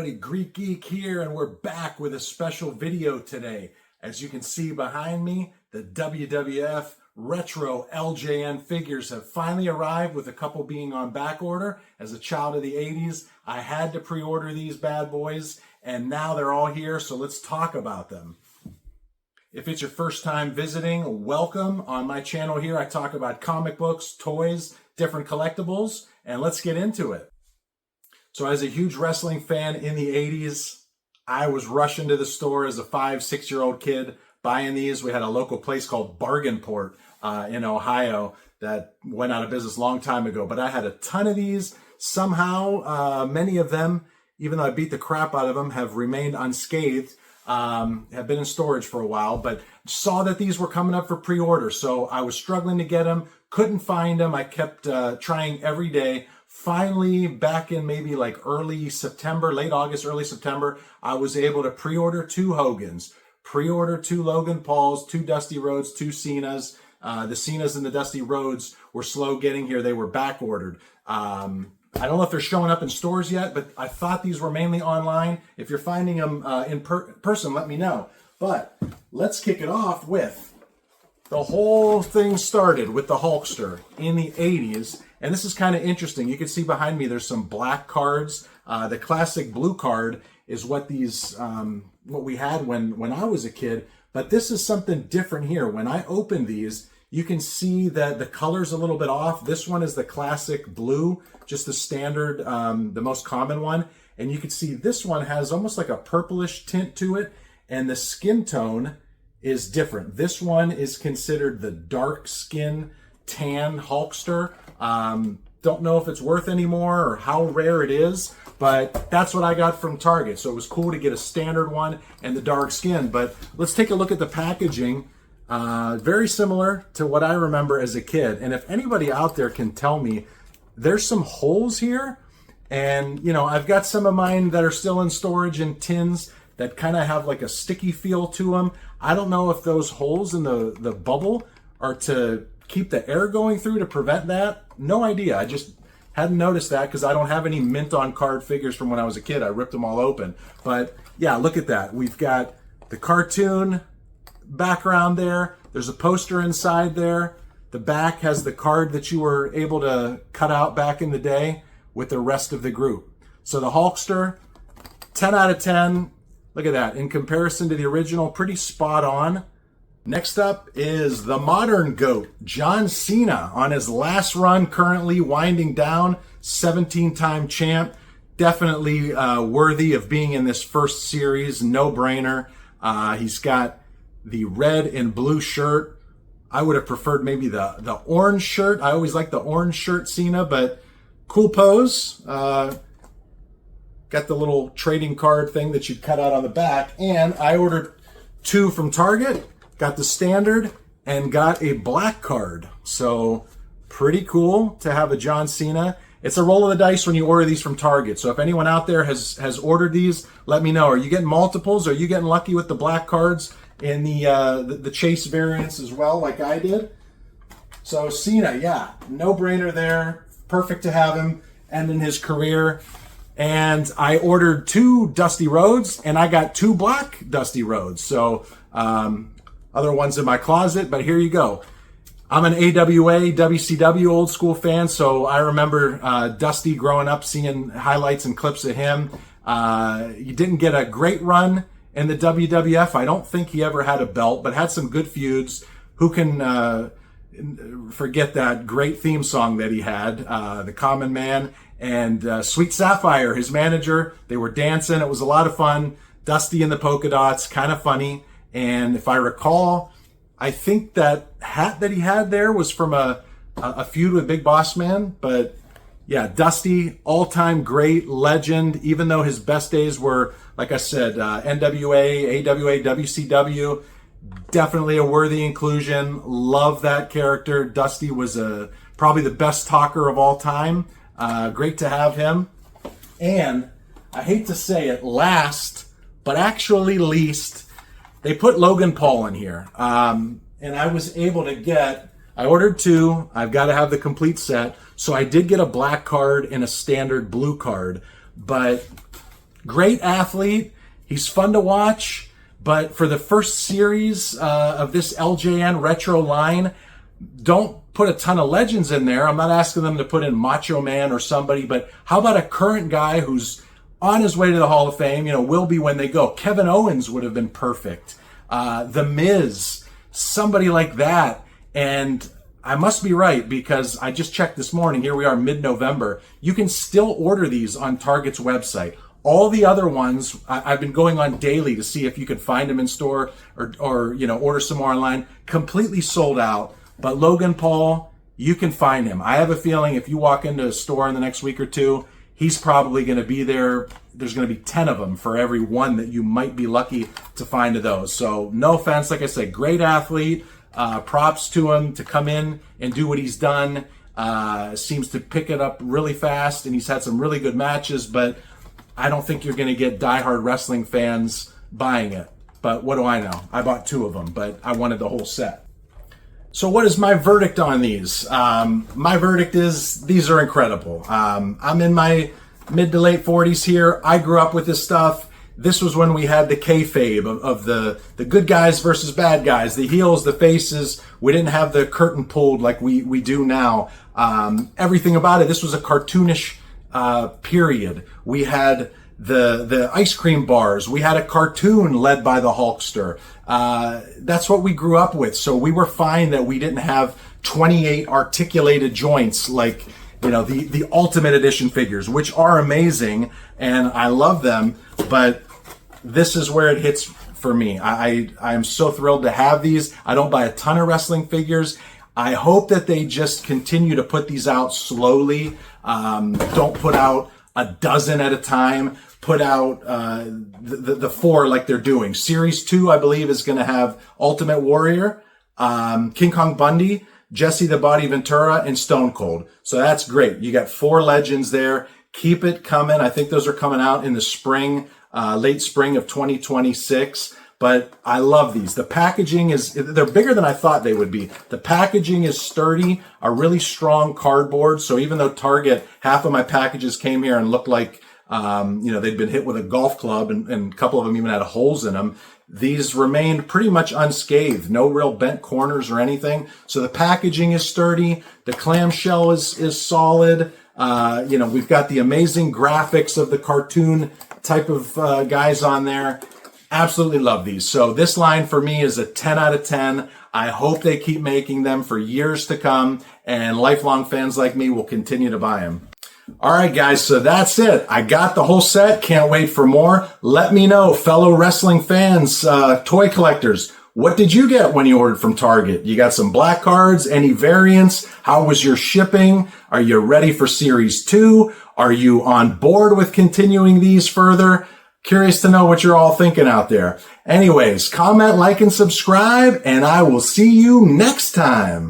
everybody, Greek Geek here, and we're back with a special video today. As you can see behind me, the WWF Retro LJN figures have finally arrived, with a couple being on back order. As a child of the 80s, I had to pre-order these bad boys, and now they're all here, so let's talk about them. If it's your first time visiting, welcome. On my channel here, I talk about comic books, toys, different collectibles, and let's get into it. So as a huge wrestling fan in the 80s, I was rushing to the store as a 5-6-year-old kid buying these. We had a local place called Bargainport in Ohio that went out of business a long time ago. But I had a ton of these. Somehow, many of them, even though I beat the crap out of them, have remained unscathed, have been in storage for a while, but saw that these were coming up for pre-order. So I was struggling to get them, couldn't find them. I kept trying every day. Finally, back in maybe like early September, late August, early September, I was able to pre-order 2 Hogans, pre-order 2 Logan Pauls, 2 Dusty Rhodes, 2 Cenas. The Cenas and the Dusty Rhodes were slow getting here. They were back ordered. I don't know if they're showing up in stores yet, but I thought these were mainly online. If you're finding them in person, let me know. But let's kick it off with the whole thing started with the Hulkster in the 80s. And this is kind of interesting. You can see behind me there's some black cards. The classic blue card is what these what we had when I was a kid. But this is something different here. When I open these, you can see that the color's a little bit off. This one is the classic blue, just the standard, the most common one. And you can see this one has almost like a purplish tint to it. And the skin tone is different. This one is considered the dark skin tan Hulkster. Don't know if it's worth any more or how rare it is, but that's what I got from Target. So it was cool to get a standard one and the dark skin. But let's take a look at the packaging. Very similar to what I remember as a kid. And if anybody out there can tell me, there's some holes here. And, you know, I've got some of mine that are still in storage in tins that kind of have like a sticky feel to them. I don't know if those holes in the bubble are to keep the air going through to prevent that. No idea. I just hadn't noticed that because I don't have any mint on card figures from when I was a kid. I ripped them all open. But yeah, look at that. We've got the cartoon background there. There's a poster inside there. The back has the card that you were able to cut out back in the day with the rest of the group. So the Hulkster, 10 out of 10. Look at that. In comparison to the original, pretty spot on. Next up is the modern GOAT, John Cena, on his last run, currently winding down, 17-time champ. Definitely worthy of being in this first series, no brainer. He's got the red and blue shirt. I would have preferred maybe the orange shirt. I always like the orange shirt Cena, but cool pose. Got the little trading card thing that you'd cut out on the back. And I ordered 2 from Target. Got the standard and got a black card. So pretty cool to have a John Cena. It's a roll of the dice when you order these from Target. So if anyone out there has ordered these, let me know. Are you getting multiples? Are you getting lucky with the black cards in the chase variants as well, like I did? So Cena, yeah, no brainer there. Perfect to have him ending his career. And I ordered 2 Dusty Rhodes, and I got 2 black Dusty Rhodes. So other ones in my closet, but here you go. I'm an AWA, WCW old school fan, so I remember Dusty growing up, seeing highlights and clips of him. He didn't get a great run in the WWF. I don't think he ever had a belt, but had some good feuds. Who can forget that great theme song that he had, The Common Man, and Sweet Sapphire, his manager. They were dancing. It was a lot of fun. Dusty and the polka dots, kind of funny. And if I recall, I think that hat that he had there was from a feud with Big Boss Man. But yeah, Dusty, all-time great, legend, even though his best days were, like I said, NWA, AWA, WCW. Definitely a worthy inclusion. Love that character. Dusty was probably the best talker of all time. Great to have him. And I hate to say it, last, but actually least, they put Logan Paul in here. And I was able to get, I ordered 2. I've got to have the complete set. So I did get a black card and a standard blue card. But Great athlete. He's fun to watch. But for the first series of this LJN retro line, don't put a ton of legends in there. I'm not asking them to put in Macho Man or somebody, but how about a current guy who's on his way to the Hall of Fame, will be when they go. Kevin Owens would have been perfect. The Miz, somebody like that. And I must be right, because I just checked this morning. Here we are, mid-November. You can still order these on Target's website. All the other ones, I've been going on daily to see if you could find them in store or order some more online. Completely sold out. But Logan Paul, you can find him. I have a feeling if you walk into a store in the next week or two, he's probably going to be there. There's going to be 10 of them for every one that you might be lucky to find of those. So no offense, like I said, great athlete. Props to him to come in and do what he's done. Seems to pick it up really fast, and he's had some really good matches, but I don't think you're going to get diehard wrestling fans buying it. But what do I know? I bought 2 of them, but I wanted the whole set. So what is my verdict on these? My verdict is these are incredible. I'm in my mid to late 40s here. I grew up with this stuff. This was when we had the kayfabe of the good guys versus bad guys, the heels, the faces. We didn't have the curtain pulled like we do now. Everything about it, this was a cartoonish period. We had the ice cream bars. We had a cartoon led by the Hulkster. That's what we grew up with. So we were fine that we didn't have 28 articulated joints like, the Ultimate Edition figures, which are amazing and I love them, but this is where it hits for me. I am so thrilled to have these. I don't buy a ton of wrestling figures. I hope that they just continue to put these out slowly. Don't put out a dozen at a time. Put out the 4 like they're doing. Series 2, I believe, is going to have Ultimate Warrior, King Kong Bundy, Jesse the Body Ventura, and Stone Cold. So that's great. You got 4 legends there. Keep it coming. I think those are coming out in the spring, late spring of 2026. But I love these. The packaging they're bigger than I thought they would be. The packaging is sturdy, a really strong cardboard. So even though Target, half of my packages came here and looked like, they'd been hit with a golf club and a couple of them even had holes in them. These remained pretty much unscathed, no real bent corners or anything. So the packaging is sturdy. The clamshell is solid. We've got the amazing graphics of the cartoon type of guys on there. Absolutely love these. So this line for me is a 10 out of 10. I hope they keep making them for years to come, and lifelong fans like me will continue to buy them. All right, guys, so that's it. I got the whole set. Can't wait for more. Let me know, fellow wrestling fans, toy collectors, what did you get when you ordered from Target? You got some black cards, any variants? How was your shipping? Are you ready for Series 2? Are you on board with continuing these further? Curious to know what you're all thinking out there. Anyways, comment, like, and subscribe, and I will see you next time.